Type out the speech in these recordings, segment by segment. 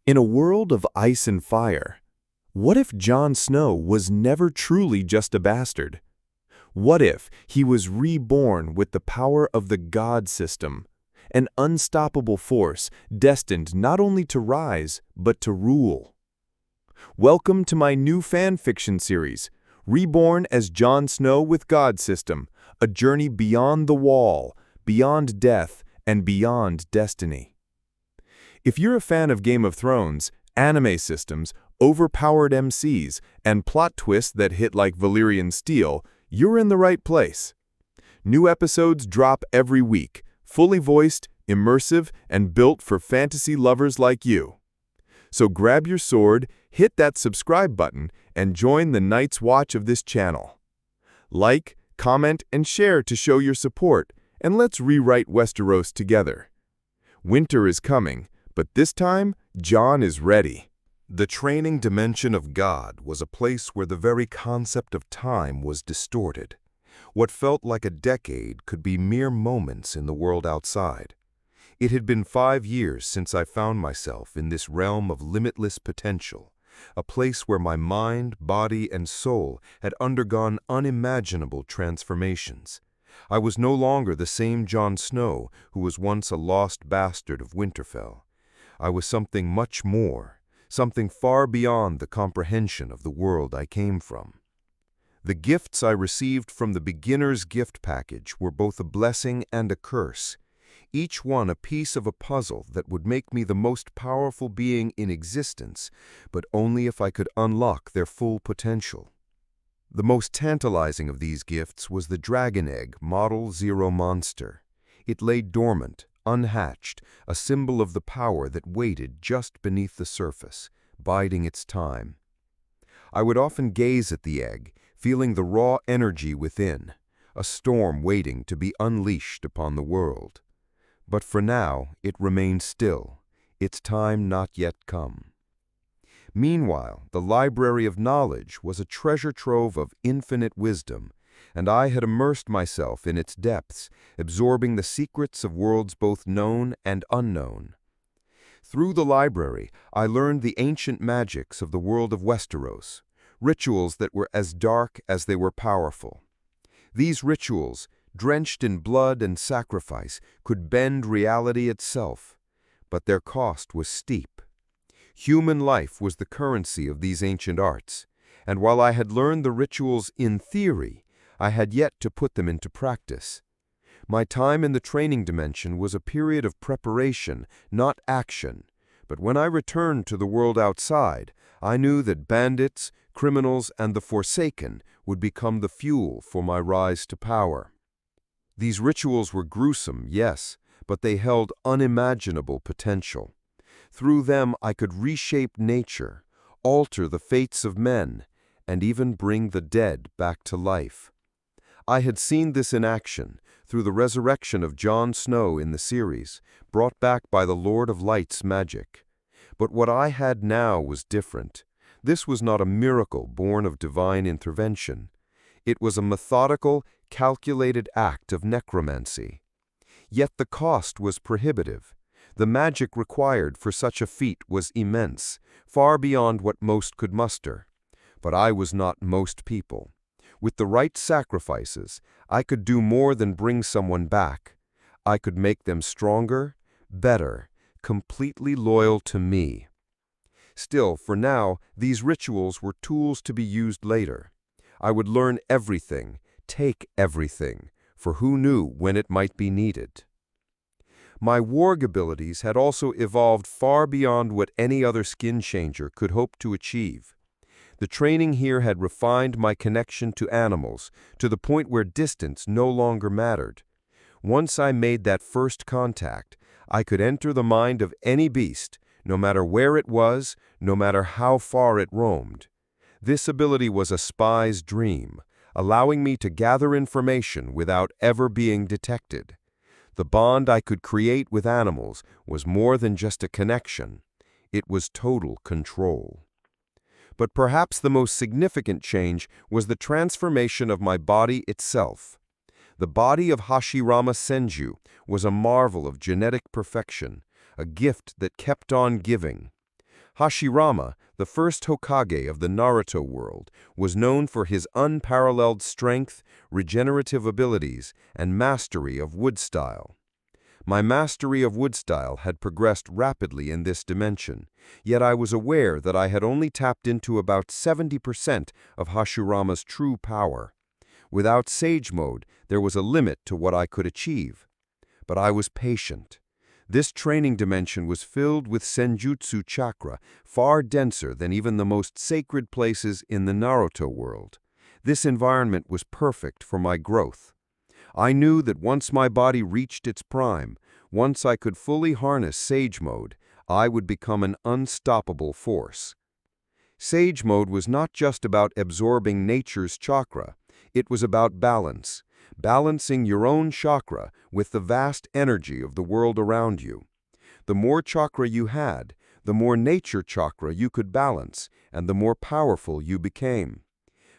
In a world of ice and fire, what if Jon Snow was never truly just a bastard? What if he was reborn with the power of the God system, an unstoppable force destined not only to rise, but to rule? Welcome to my new fan fiction series, Reborn as Jon Snow with God System, a journey beyond the wall, beyond death, and beyond destiny. If you're a fan of Game of Thrones, anime systems, overpowered MCs, and plot twists that hit like Valyrian steel, you're in the right place. New episodes drop every week, fully voiced, immersive, and built for fantasy lovers like you. So grab your sword, hit that subscribe button, and join the Night's Watch of this channel. Like, comment, and share to show your support, and let's rewrite Westeros together. Winter is coming, but this time, Jon is ready. The training dimension of God was a place where the very concept of time was distorted. What felt like a decade could be mere moments in the world outside. It had been 5 years since I found myself in this realm of limitless potential, a place where my mind, body, and soul had undergone unimaginable transformations. I was no longer the same Jon Snow who was once a lost bastard of Winterfell. I was something much more, something far beyond the comprehension of the world I came from. The gifts I received from the beginner's gift package were both a blessing and a curse, each one a piece of a puzzle that would make me the most powerful being in existence, but only if I could unlock their full potential. The most tantalizing of these gifts was the Dragon Egg Model 0 monster. It lay dormant, unhatched, a symbol of the power that waited just beneath the surface, biding its time. I would often gaze at the egg, feeling the raw energy within, a storm waiting to be unleashed upon the world. But for now, it remained still, its time not yet come. Meanwhile, the Library of Knowledge was a treasure trove of infinite wisdom, and I had immersed myself in its depths, absorbing the secrets of worlds both known and unknown. Through the library, I learned the ancient magics of the world of Westeros, rituals that were as dark as they were powerful. These rituals, drenched in blood and sacrifice, could bend reality itself, but their cost was steep. Human life was the currency of these ancient arts, and while I had learned the rituals in theory, I had yet to put them into practice. My time in the training dimension was a period of preparation, not action, but when I returned to the world outside, I knew that bandits, criminals, and the Forsaken would become the fuel for my rise to power. These rituals were gruesome, yes, but they held unimaginable potential. Through them I could reshape nature, alter the fates of men, and even bring the dead back to life. I had seen this in action through the resurrection of Jon Snow in the series, brought back by the Lord of Light's magic. But what I had now was different. This was not a miracle born of divine intervention. It was a methodical, calculated act of necromancy. Yet the cost was prohibitive. The magic required for such a feat was immense, far beyond what most could muster. But I was not most people. With the right sacrifices, I could do more than bring someone back. I could make them stronger, better, completely loyal to me. Still, for now, these rituals were tools to be used later. I would learn everything, take everything, for who knew when it might be needed. My warg abilities had also evolved far beyond what any other skin changer could hope to achieve. The training here had refined my connection to animals to the point where distance no longer mattered. Once I made that first contact, I could enter the mind of any beast, no matter where it was, no matter how far it roamed. This ability was a spy's dream, allowing me to gather information without ever being detected. The bond I could create with animals was more than just a connection. It was total control. But perhaps the most significant change was the transformation of my body itself. The body of Hashirama Senju was a marvel of genetic perfection, a gift that kept on giving. Hashirama, the first Hokage of the Naruto world, was known for his unparalleled strength, regenerative abilities, and mastery of wood style. My mastery of wood style had progressed rapidly in this dimension, yet I was aware that I had only tapped into about 70% of Hashirama's true power. Without Sage Mode, there was a limit to what I could achieve. But I was patient. This training dimension was filled with Senjutsu chakra, far denser than even the most sacred places in the Naruto world. This environment was perfect for my growth. I knew that once my body reached its prime, once I could fully harness Sage Mode, I would become an unstoppable force. Sage Mode was not just about absorbing nature's chakra. It was about balance. Balancing your own chakra with the vast energy of the world around you. The more chakra you had, the more nature chakra you could balance, and the more powerful you became.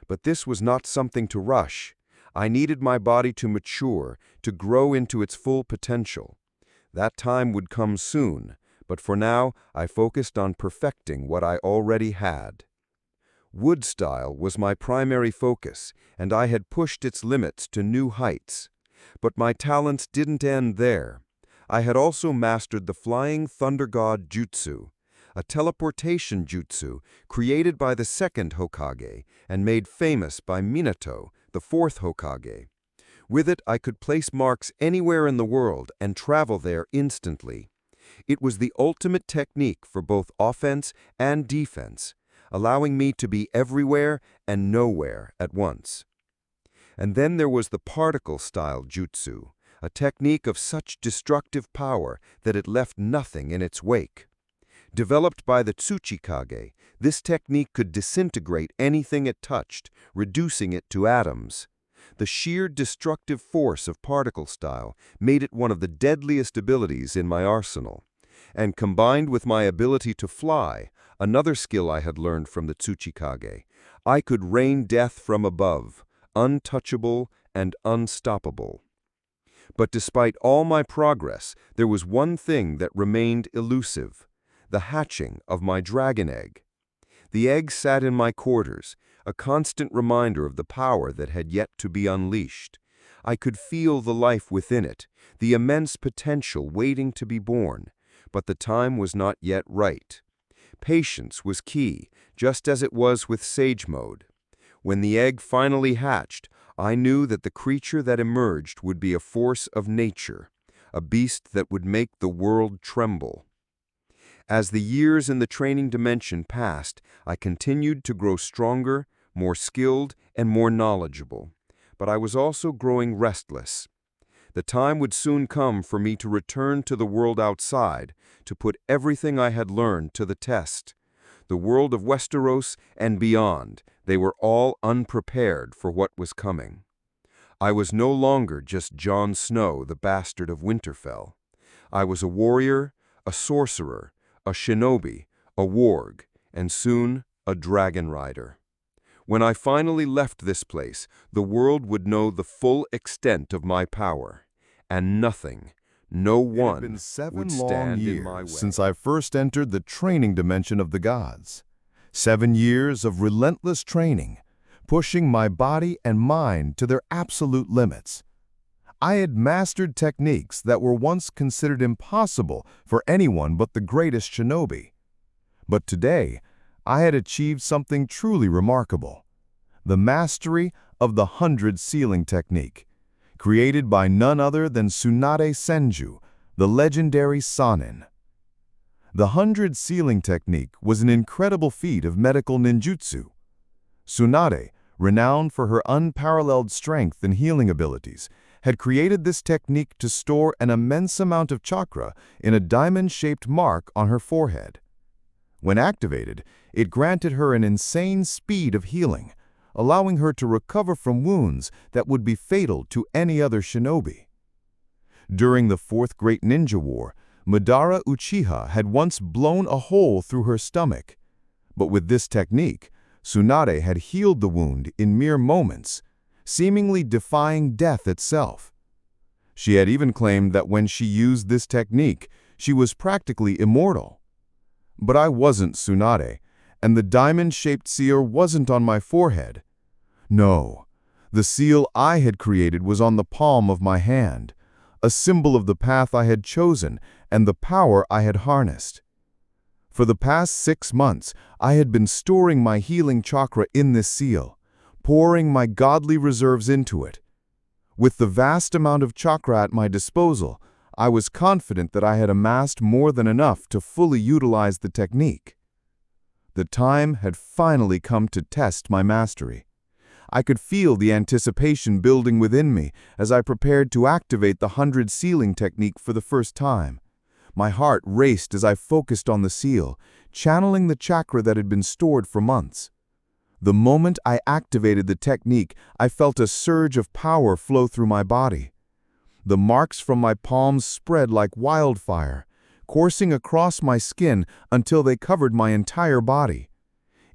But this was not something to rush. I needed my body to mature, to grow into its full potential. That time would come soon, but for now I focused on perfecting what I already had. Wood style was my primary focus, and I had pushed its limits to new heights. But my talents didn't end there. I had also mastered the Flying Thunder God Jutsu, a teleportation jutsu created by the second Hokage and made famous by Minato, the fourth Hokage. With it, I could place marks anywhere in the world and travel there instantly. It was the ultimate technique for both offense and defense, allowing me to be everywhere and nowhere at once. And then there was the particle-style jutsu, a technique of such destructive power that it left nothing in its wake. Developed by the Tsuchikage, this technique could disintegrate anything it touched, reducing it to atoms. The sheer destructive force of particle style made it one of the deadliest abilities in my arsenal. And combined with my ability to fly, another skill I had learned from the Tsuchikage, I could rain death from above, untouchable and unstoppable. But despite all my progress, there was one thing that remained elusive: the hatching of my dragon egg. The egg sat in my quarters, a constant reminder of the power that had yet to be unleashed. I could feel the life within it, the immense potential waiting to be born, but the time was not yet right. Patience was key, just as it was with Sage Mode. When the egg finally hatched, I knew that the creature that emerged would be a force of nature, a beast that would make the world tremble. As the years in the training dimension passed, I continued to grow stronger, more skilled, and more knowledgeable. But I was also growing restless. The time would soon come for me to return to the world outside, to put everything I had learned to the test. The world of Westeros and beyond, they were all unprepared for what was coming. I was no longer just Jon Snow, the bastard of Winterfell. I was a warrior, a sorcerer, a shinobi, a warg, and soon a dragon rider. When I finally left this place, the world would know the full extent of my power, and nothing, no one, would stand in my way. Since I first entered the training dimension of the gods. 7 years of relentless training, pushing my body and mind to their absolute limits. I had mastered techniques that were once considered impossible for anyone but the greatest shinobi. But today, I had achieved something truly remarkable: the mastery of the 100 Sealing Technique, created by none other than Tsunade Senju, the legendary Sannin. The 100 Sealing Technique was an incredible feat of medical ninjutsu. Tsunade, renowned for her unparalleled strength and healing abilities, had created this technique to store an immense amount of chakra in a diamond-shaped mark on her forehead. When activated, it granted her an insane speed of healing, allowing her to recover from wounds that would be fatal to any other shinobi. During the Fourth Great Ninja War, Madara Uchiha had once blown a hole through her stomach. But with this technique, Tsunade had healed the wound in mere moments, seemingly defying death itself. She had even claimed that when she used this technique, she was practically immortal. But I wasn't Tsunade, and the diamond-shaped seal wasn't on my forehead. No, the seal I had created was on the palm of my hand, a symbol of the path I had chosen and the power I had harnessed. For the past 6 months, I had been storing my healing chakra in this seal, pouring my godly reserves into it. With the vast amount of chakra at my disposal, I was confident that I had amassed more than enough to fully utilize the technique. The time had finally come to test my mastery. I could feel the anticipation building within me as I prepared to activate the 100 sealing technique for the first time. My heart raced as I focused on the seal, channeling the chakra that had been stored for months. The moment I activated the technique, I felt a surge of power flow through my body. The marks from my palms spread like wildfire, coursing across my skin until they covered my entire body.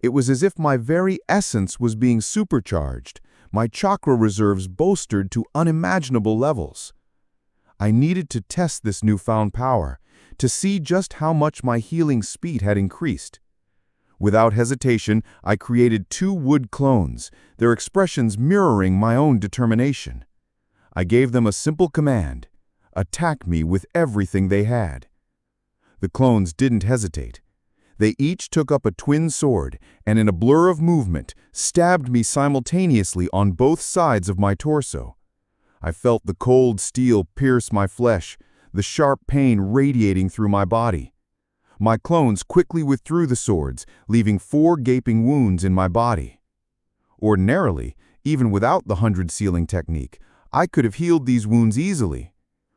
It was as if my very essence was being supercharged, my chakra reserves bolstered to unimaginable levels. I needed to test this newfound power, to see just how much my healing speed had increased. Without hesitation, I created 2 wood clones, their expressions mirroring my own determination. I gave them a simple command: attack me with everything they had. The clones didn't hesitate. They each took up a twin sword and, in a blur of movement, stabbed me simultaneously on both sides of my torso. I felt the cold steel pierce my flesh, the sharp pain radiating through my body. My clones quickly withdrew the swords, leaving 4 gaping wounds in my body. Ordinarily, even without the 100 sealing technique, I could have healed these wounds easily.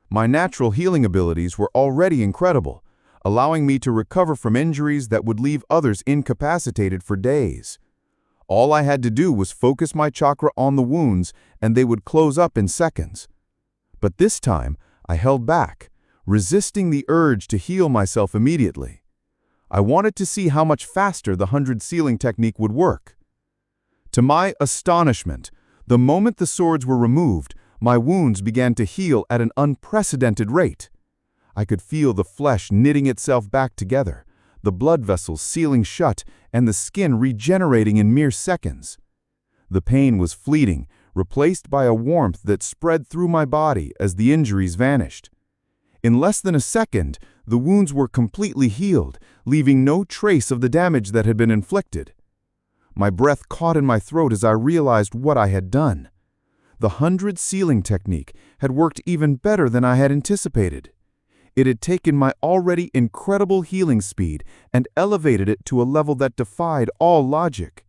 My natural healing abilities were already incredible, allowing me to recover from injuries that would leave others incapacitated for days. All I had to do was focus my chakra on the wounds, and they would close up in seconds. But this time, I held back, resisting the urge to heal myself immediately. I wanted to see how much faster the 100 sealing technique would work. To my astonishment, the moment the swords were removed, my wounds began to heal at an unprecedented rate. I could feel the flesh knitting itself back together, the blood vessels sealing shut, and the skin regenerating in mere seconds. The pain was fleeting, replaced by a warmth that spread through my body as the injuries vanished. In less than a second, the wounds were completely healed, leaving no trace of the damage that had been inflicted. My breath caught in my throat as I realized what I had done. The 100 sealing technique had worked even better than I had anticipated. It had taken my already incredible healing speed and elevated it to a level that defied all logic.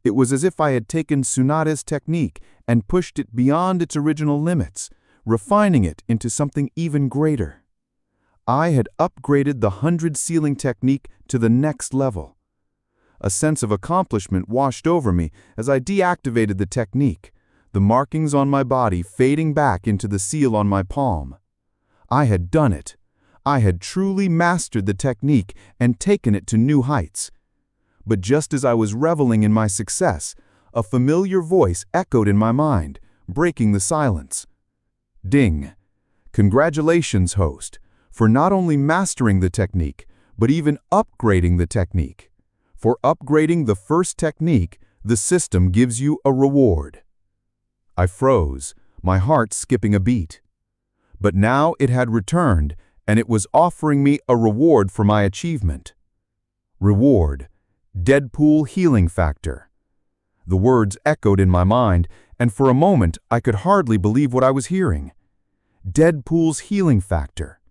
It was as if I had taken Tsunade's technique and pushed it beyond its original limits, refining it into something even greater. I had upgraded the 100 sealing technique to the next level. A sense of accomplishment washed over me as I deactivated the technique, the markings on my body fading back into the seal on my palm. I had done it. I had truly mastered the technique and taken it to new heights. But just as I was reveling in my success, a familiar voice echoed in my mind, breaking the silence. Ding! Congratulations, host, for not only mastering the technique, but even upgrading the technique. For upgrading the first technique, the system gives you a reward. I froze, my heart skipping a beat. But now it had returned, and it was offering me a reward for my achievement. Reward: Deadpool Healing Factor. The words echoed in my mind, and for a moment I could hardly believe what I was hearing. Deadpool's Healing Factor,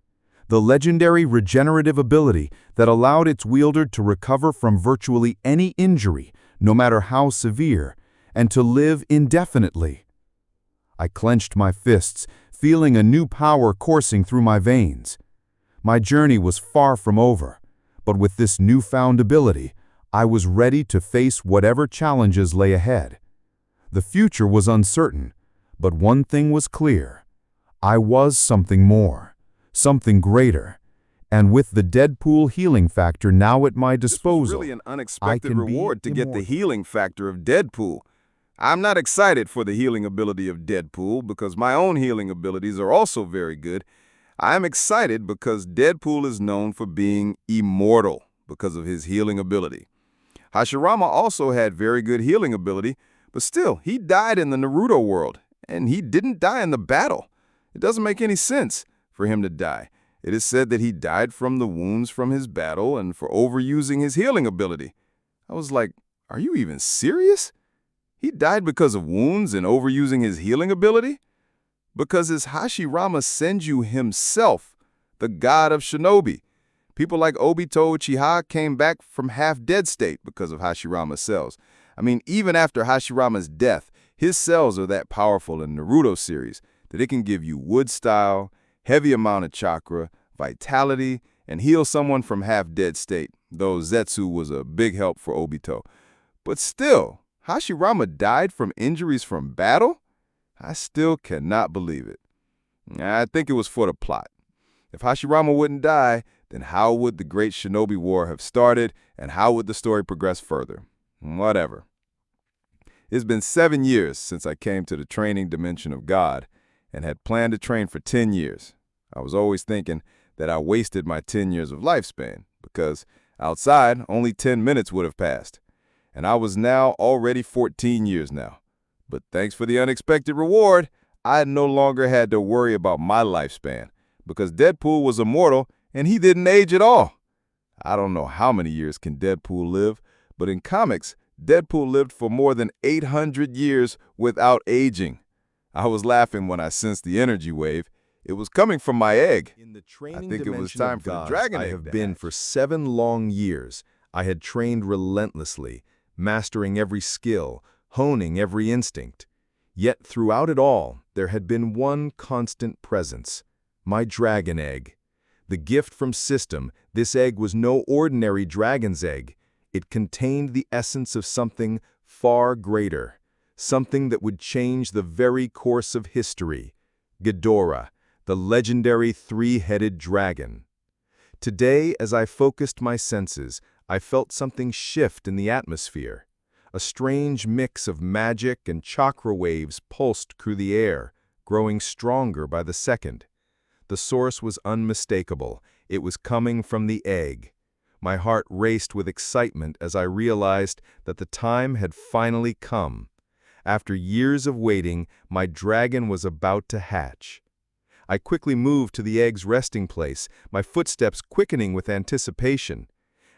the legendary regenerative ability that allowed its wielder to recover from virtually any injury, no matter how severe, and to live indefinitely. I clenched my fists, feeling a new power coursing through my veins. My journey was far from over, but with this newfound ability, I was ready to face whatever challenges lay ahead. The future was uncertain, but one thing was clear. I was something more, something greater, and with the Deadpool Healing Factor now at my disposal, This was really an unexpected reward to get the healing factor of Deadpool. I'm not excited for the healing ability of Deadpool because my own healing abilities are also very good. I'm excited because Deadpool is known for being immortal, because of his healing ability. Hashirama also had very good healing ability, but still, he died in the Naruto world, and he didn't die in the battle. It doesn't make any sense for him to die. It is said that he died from the wounds from his battle and for overusing his healing ability. I was like, are you even serious? He died because of wounds and overusing his healing ability? Because it's Hashirama Senju himself, the god of shinobi. People like Obito Uchiha came back from half-dead state because of Hashirama's cells. I mean, even after Hashirama's death, his cells are that powerful in Naruto series that it can give you wood style, heavy amount of chakra, vitality, and heal someone from half-dead state, though Zetsu was a big help for Obito. But still, Hashirama died from injuries from battle? I still cannot believe it. I think it was for the plot. If Hashirama wouldn't die, then how would the Great Shinobi War have started, and how would the story progress further? Whatever. It's been 7 years since I came to the training dimension of God, and had planned to train for 10 years. I was always thinking that I wasted my 10 years of lifespan, because outside, only 10 minutes would have passed. And I was now already 14 years now. But thanks for the unexpected reward, I no longer had to worry about my lifespan, because Deadpool was immortal and he didn't age at all. I don't know how many years can Deadpool live, but in comics, Deadpool lived for more than 800 years without aging. I was laughing when I sensed the energy wave. It was coming from my egg. In the I training think it was dimension time of for the God, dragon I egg have to been hatch. for 7 long years. I had trained relentlessly, mastering every skill, honing every instinct. Yet throughout it all, there had been one constant presence: my dragon egg. The gift from System, this egg was no ordinary dragon's egg. It contained the essence of something far greater, something that would change the very course of history. Ghidorah, the legendary 3-headed dragon. Today, as I focused my senses, I felt something shift in the atmosphere. A strange mix of magic and chakra waves pulsed through the air, growing stronger by the second. The source was unmistakable. It was coming from the egg. My heart raced with excitement as I realized that the time had finally come. After years of waiting, my dragon was about to hatch. I quickly moved to the egg's resting place, my footsteps quickening with anticipation.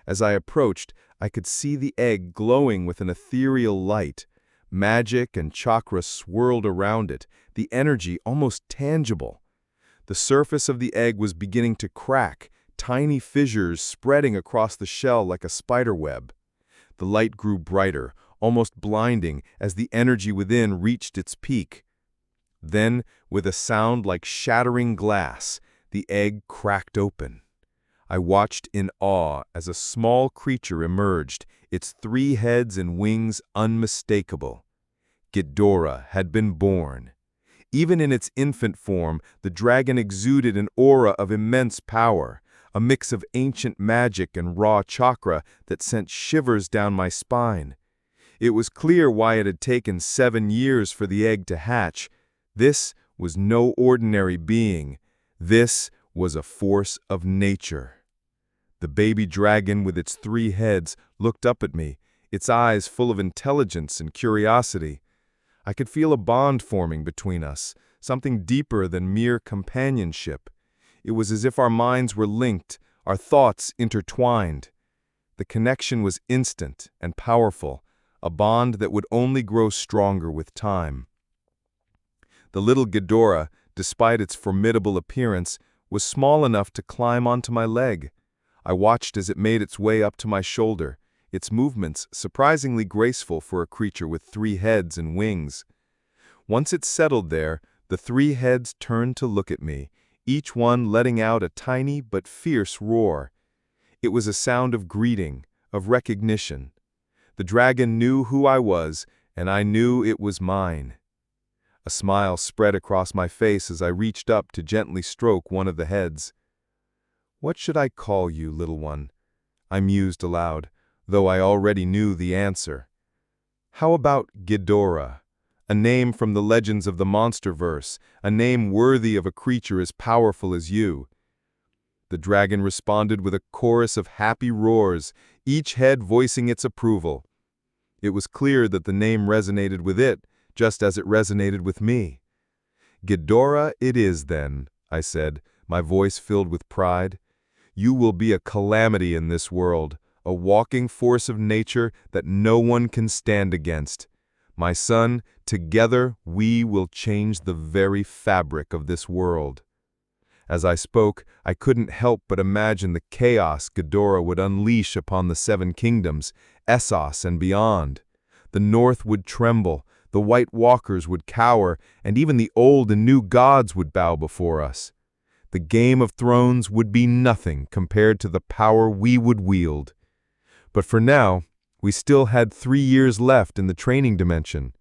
As I approached, I could see the egg glowing with an ethereal light. Magic and chakra swirled around it, the energy almost tangible. The surface of the egg was beginning to crack, tiny fissures spreading across the shell like a spider web. The light grew brighter, almost blinding, as the energy within reached its peak. Then, with a sound like shattering glass, the egg cracked open. I watched in awe as a small creature emerged, its 3 heads and wings unmistakable. Ghidorah had been born. Even in its infant form, the dragon exuded an aura of immense power, a mix of ancient magic and raw chakra that sent shivers down my spine. It was clear why it had taken 7 years for the egg to hatch. This was no ordinary being. This was a force of nature. The baby dragon with its 3 heads looked up at me, its eyes full of intelligence and curiosity. I could feel a bond forming between us, something deeper than mere companionship. It was as if our minds were linked, our thoughts intertwined. The connection was instant and powerful, a bond that would only grow stronger with time. The little Ghidorah, despite its formidable appearance, was small enough to climb onto my leg. I watched as it made its way up to my shoulder, its movements surprisingly graceful for a creature with 3 heads and wings. Once it settled there, the 3 heads turned to look at me, each one letting out a tiny but fierce roar. It was a sound of greeting, of recognition. The dragon knew who I was, and I knew it was mine. A smile spread across my face as I reached up to gently stroke one of the heads. "What should I call you, little one?" I mused aloud, though I already knew the answer. "How about Ghidorah? A name from the legends of the monster verse, a name worthy of a creature as powerful as you." The dragon responded with a chorus of happy roars, each head voicing its approval. It was clear that the name resonated with it, just as it resonated with me. "Ghidorah it is, then," I said, my voice filled with pride. "You will be a calamity in this world, a walking force of nature that no one can stand against. My son, together we will change the very fabric of this world." As I spoke, I couldn't help but imagine the chaos Ghidorah would unleash upon the Seven Kingdoms, Essos and beyond. The North would tremble, the White Walkers would cower, and even the old and new gods would bow before us. The Game of Thrones would be nothing compared to the power we would wield. But for now, we still had 3 years left in the training dimension.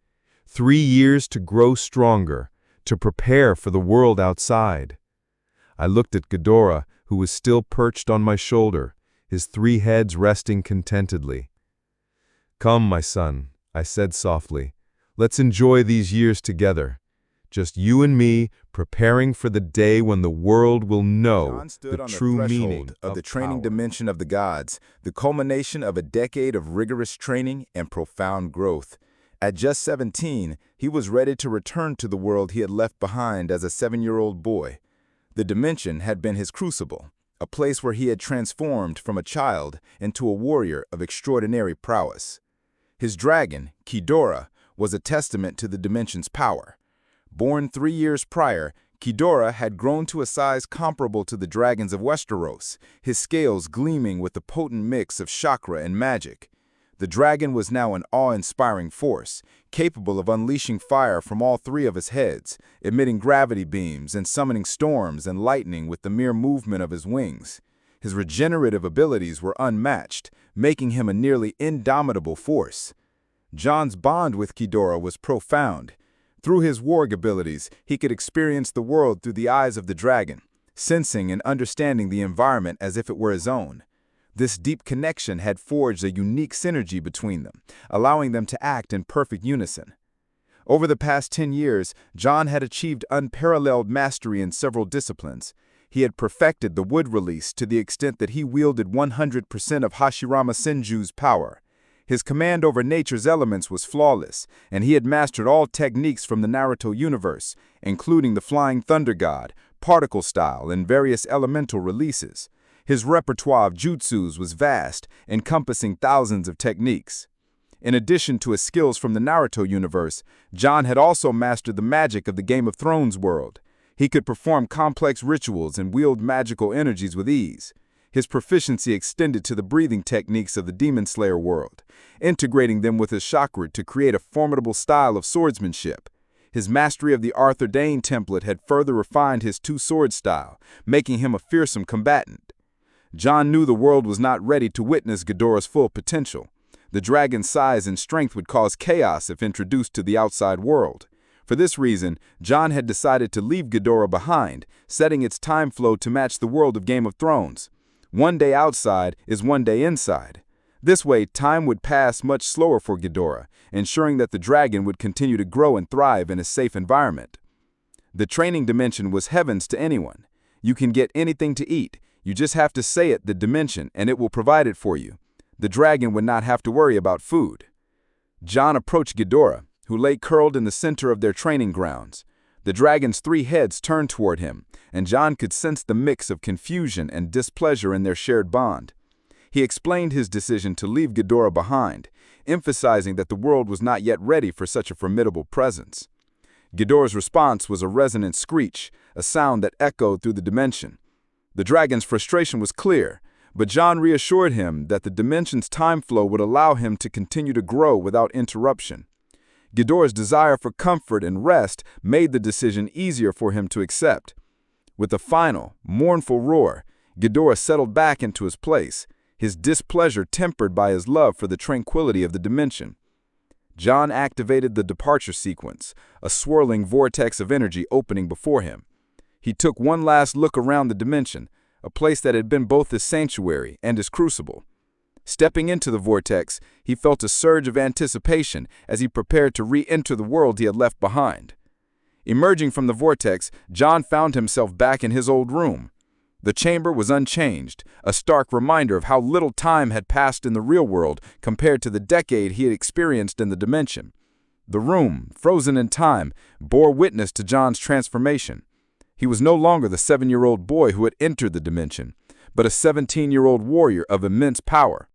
3 years to grow stronger, to prepare for the world outside. I looked at Ghidorah, who was still perched on my shoulder, his 3 heads resting contentedly. "Come, my son," I said softly. "Let's enjoy these years together. Just you and me, preparing for the day when the world will know the true meaning of the training power." dimension of the gods, the culmination of a decade of rigorous training and profound growth. At just 17, he was ready to return to the world he had left behind as a 7-year-old boy. The dimension had been his crucible, a place where he had transformed from a child into a warrior of extraordinary prowess. His dragon, Ghidorah, was a testament to the dimension's power. Born 3 years prior, Ghidorah had grown to a size comparable to the dragons of Westeros, his scales gleaming with the potent mix of chakra and magic. The dragon was now an awe-inspiring force, capable of unleashing fire from all 3 of his heads, emitting gravity beams and summoning storms and lightning with the mere movement of his wings. His regenerative abilities were unmatched, making him a nearly indomitable force. Jon's bond with Ghidorah was profound. Through his warg abilities, he could experience the world through the eyes of the dragon, sensing and understanding the environment as if it were his own. This deep connection had forged a unique synergy between them, allowing them to act in perfect unison. Over the past 10 years, Jon had achieved unparalleled mastery in several disciplines. He had perfected the wood release to the extent that he wielded 100% of Hashirama Senju's power. His command over nature's elements was flawless, and he had mastered all techniques from the Naruto universe, including the Flying Thunder God, Particle Style, and various elemental releases. His repertoire of jutsus was vast, encompassing thousands of techniques. In addition to his skills from the Naruto universe, Jon had also mastered the magic of the Game of Thrones world. He could perform complex rituals and wield magical energies with ease. His proficiency extended to the breathing techniques of the Demon Slayer world, integrating them with his chakra to create a formidable style of swordsmanship. His mastery of the Arthur Dane template had further refined his two-sword style, making him a fearsome combatant. Jon knew the world was not ready to witness Ghidorah's full potential. The dragon's size and strength would cause chaos if introduced to the outside world. For this reason, Jon had decided to leave Ghidorah behind, setting its time flow to match the world of Game of Thrones. One day outside is one day inside. This way, time would pass much slower for Ghidorah, ensuring that the dragon would continue to grow and thrive in a safe environment. The training dimension was heavens to anyone. You can get anything to eat. You just have to say it, the dimension, and it will provide it for you. The dragon would not have to worry about food. Jon approached Ghidorah, who lay curled in the center of their training grounds. The dragon's 3 heads turned toward him, and Jon could sense the mix of confusion and displeasure in their shared bond. He explained his decision to leave Ghidorah behind, emphasizing that the world was not yet ready for such a formidable presence. Ghidorah's response was a resonant screech, a sound that echoed through the dimension. The dragon's frustration was clear, but Jon reassured him that the dimension's time flow would allow him to continue to grow without interruption. Ghidorah's desire for comfort and rest made the decision easier for him to accept. With a final, mournful roar, Ghidorah settled back into his place, his displeasure tempered by his love for the tranquility of the dimension. Jon activated the departure sequence, a swirling vortex of energy opening before him. He took one last look around the dimension, a place that had been both his sanctuary and his crucible. Stepping into the vortex, he felt a surge of anticipation as he prepared to re-enter the world he had left behind. Emerging from the vortex, Jon found himself back in his old room. The chamber was unchanged, a stark reminder of how little time had passed in the real world compared to the decade he had experienced in the dimension. The room, frozen in time, bore witness to John's transformation. He was no longer the 7-year-old boy who had entered the dimension, but a 17-year-old warrior of immense power.